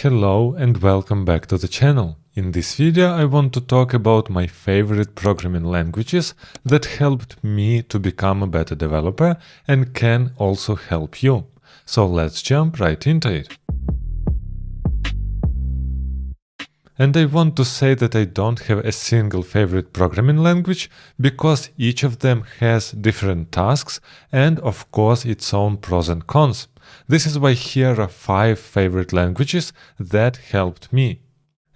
Hello and welcome back to the channel. In this video I want to talk about my favorite programming languages that helped me to become a better developer and can also help you. So let's jump right into it. And I want to say that I don't have a single favorite programming language because each of them has different tasks and of course its own pros and cons. This is why here are 5 favorite languages that helped me.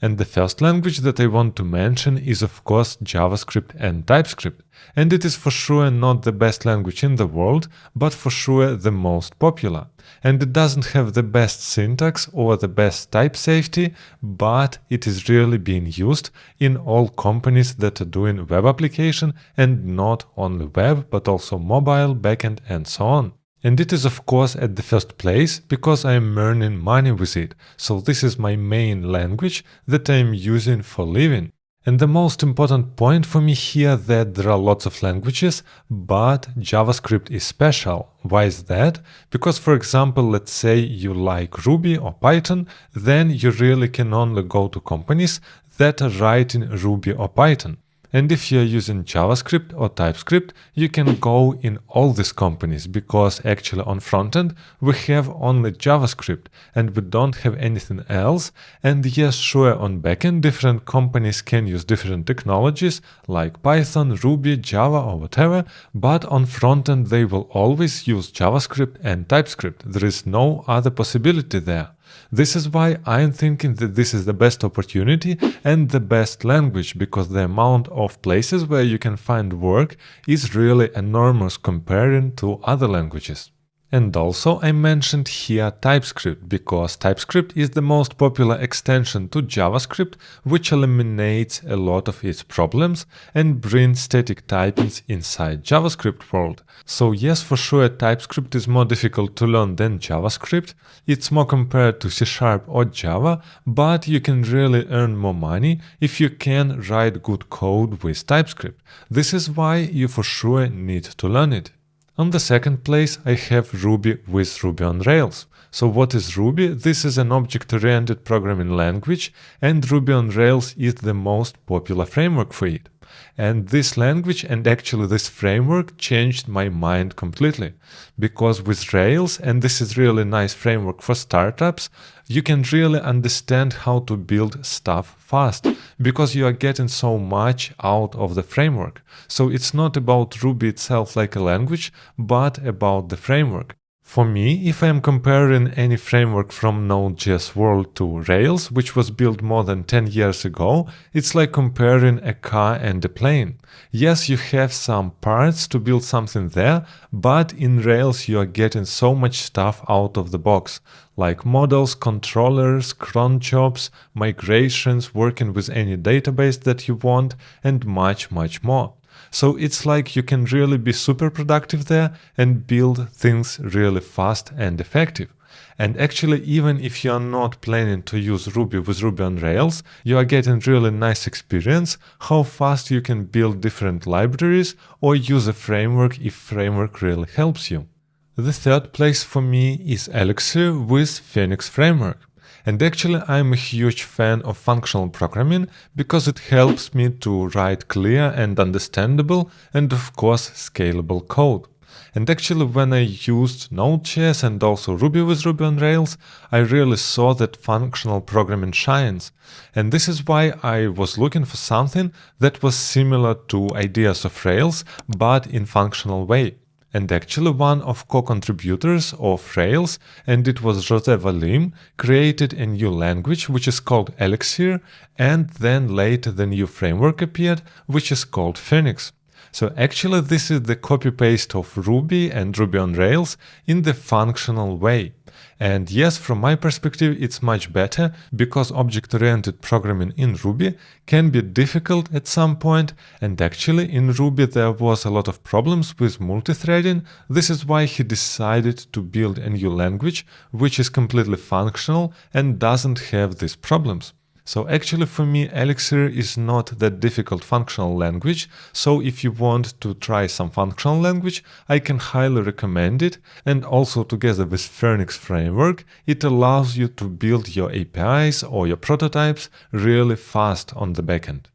And the first language that I want to mention is of course JavaScript and TypeScript. And it is for sure not the best language in the world, but for sure the most popular. And it doesn't have the best syntax or the best type safety, but it is really being used in all companies that are doing web application and not only web, but also mobile, backend and so on. And it is of course at the first place because I am earning money with it, so this is my main language that I am using for living. And the most important point for me here that there are lots of languages, but JavaScript is special. Why is that? Because for example, let's say you like Ruby or Python, then you really can only go to companies that are writing Ruby or Python. And if you're using JavaScript or TypeScript, you can go in all these companies because actually on frontend we have only JavaScript and we don't have anything else. And yes, sure, on backend different companies can use different technologies like Python, Ruby, Java or whatever, but on frontend they will always use JavaScript and TypeScript. There is no other possibility there. This is why I'm thinking that this is the best opportunity and the best language, because the amount of places where you can find work is really enormous comparing to other languages. And also I mentioned here TypeScript because TypeScript is the most popular extension to JavaScript, which eliminates a lot of its problems and brings static typings inside JavaScript world. So yes, for sure TypeScript is more difficult to learn than JavaScript. It's more compared to C# or Java, but you can really earn more money if you can write good code with TypeScript. This is why you for sure need to learn it. On the second place, I have Ruby with Ruby on Rails. So what is Ruby? This is an object-oriented programming language, and Ruby on Rails is the most popular framework for it. And this language and actually this framework changed my mind completely. Because with Rails, and this is really nice framework for startups, you can really understand how to build stuff fast, because you are getting so much out of the framework. So it's not about Ruby itself like a language, but about the framework. For me, if I am comparing any framework from Node.js world to Rails, which was built more than 10 years ago, it's like comparing a car and a plane. Yes, you have some parts to build something there, but in Rails you are getting so much stuff out of the box, like models, controllers, cron jobs, migrations, working with any database that you want, and much more. So it's like you can really be super productive there and build things really fast and effective. And actually, even if you are not planning to use Ruby with Ruby on Rails, you are getting really nice experience how fast you can build different libraries or use a framework if framework really helps you. The third place for me is ELIXIR with Phoenix framework. And actually I'm a huge fan of functional programming because it helps me to write clear and understandable and of course scalable code. And actually when I used Node.js and also Ruby with Ruby on Rails, I really saw that functional programming shines. And this is why I was looking for something that was similar to ideas of Rails, but in functional way. And actually one of co-contributors of Rails, and it was José Valim, created a new language which is called ELIXIR, and then later the new framework appeared, which is called Phoenix. So actually this is the copy-paste of Ruby and Ruby on Rails in the functional way. And yes, from my perspective, it's much better because object-oriented programming in Ruby can be difficult at some point, and actually in Ruby there was a lot of problems with multithreading. This is why he decided to build a new language which is completely functional and doesn't have these problems. So actually for me, ELIXIR is not that difficult functional language, so if you want to try some functional language, I can highly recommend it, and also together with Phoenix framework, it allows you to build your APIs or your prototypes really fast on the backend.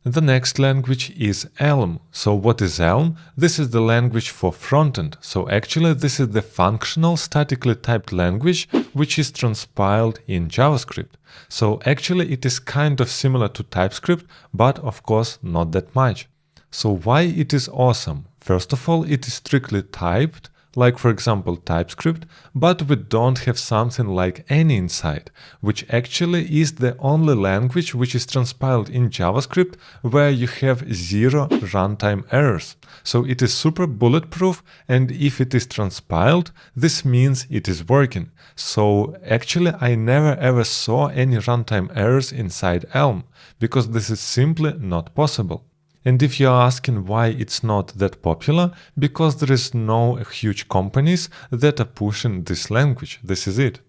The next language is Elm. So what is Elm? This is the language for frontend. So actually this is the functional statically typed language which is transpiled in JavaScript. So actually it is kind of similar to TypeScript, but of course not that much. So why it is awesome? First of all, it is strictly typed, like for example TypeScript, but we don't have something like any inside, which actually is the only language which is transpiled in JavaScript where you have 0 runtime errors. So it is super bulletproof, and if it is transpiled, this means it is working. So actually I never ever saw any runtime errors inside Elm, because this is simply not possible. And if you're asking why it's not that popular, because there is no huge companies that are pushing this language. This is it.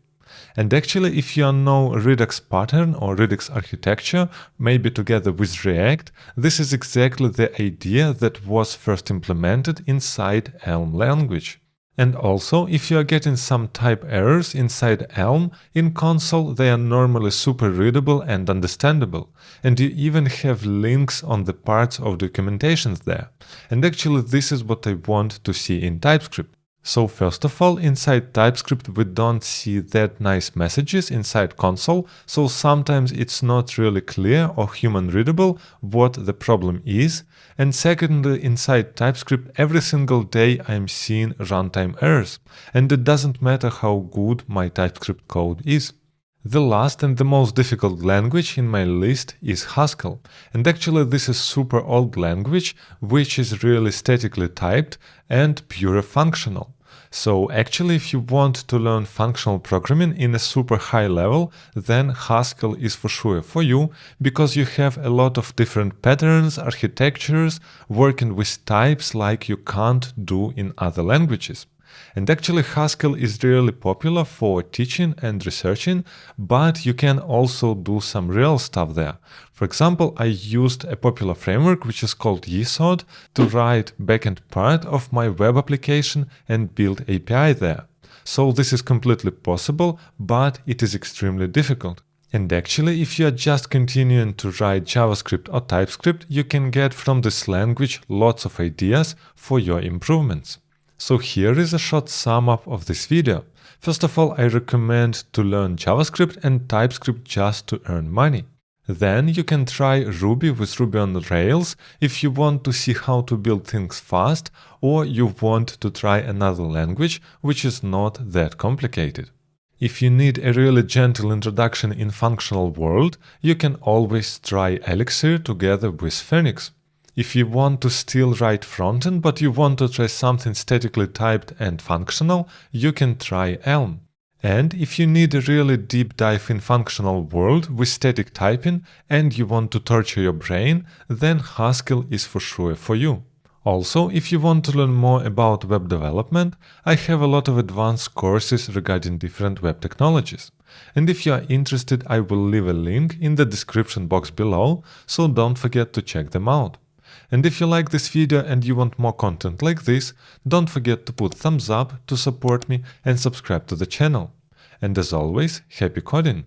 And actually, if you know Redux pattern or Redux architecture, maybe together with React, this is exactly the idea that was first implemented inside Elm language. And also, if you are getting some type errors inside Elm, in console they are normally super readable and understandable, and you even have links on the parts of documentations there. And actually this is what I want to see in TypeScript. So first of all, inside TypeScript we don't see that nice messages inside console, so sometimes it's not really clear or human readable what the problem is. And secondly, inside TypeScript every single day I'm seeing runtime errors, and it doesn't matter how good my TypeScript code is. The last and the most difficult language in my list is Haskell, and actually this is super old language which is really statically typed and pure functional. So actually if you want to learn functional programming in a super high level, then Haskell is for sure for you, because you have a lot of different patterns, architectures, working with types like you can't do in other languages. And actually Haskell is really popular for teaching and researching, but you can also do some real stuff there. For example, I used a popular framework which is called YSOD to write backend part of my web application and build API there. So this is completely possible, but it is extremely difficult. And actually, if you are just continuing to write JavaScript or TypeScript, you can get from this language lots of ideas for your improvements. So here is a short sum up of this video. First of all, I recommend to learn JavaScript and TypeScript just to earn money. Then you can try Ruby with Ruby on Rails if you want to see how to build things fast, or you want to try another language which is not that complicated. If you need a really gentle introduction in functional world, you can always try ELIXIR together with Phoenix. If you want to still write frontend but you want to try something statically typed and functional, you can try Elm. And if you need a really deep dive in functional world with static typing and you want to torture your brain, then Haskell is for sure for you. Also, if you want to learn more about web development, I have a lot of advanced courses regarding different web technologies. And if you are interested, I will leave a link in the description box below, so don't forget to check them out. And if you like this video and you want more content like this, don't forget to put thumbs up to support me and subscribe to the channel. And as always, happy coding!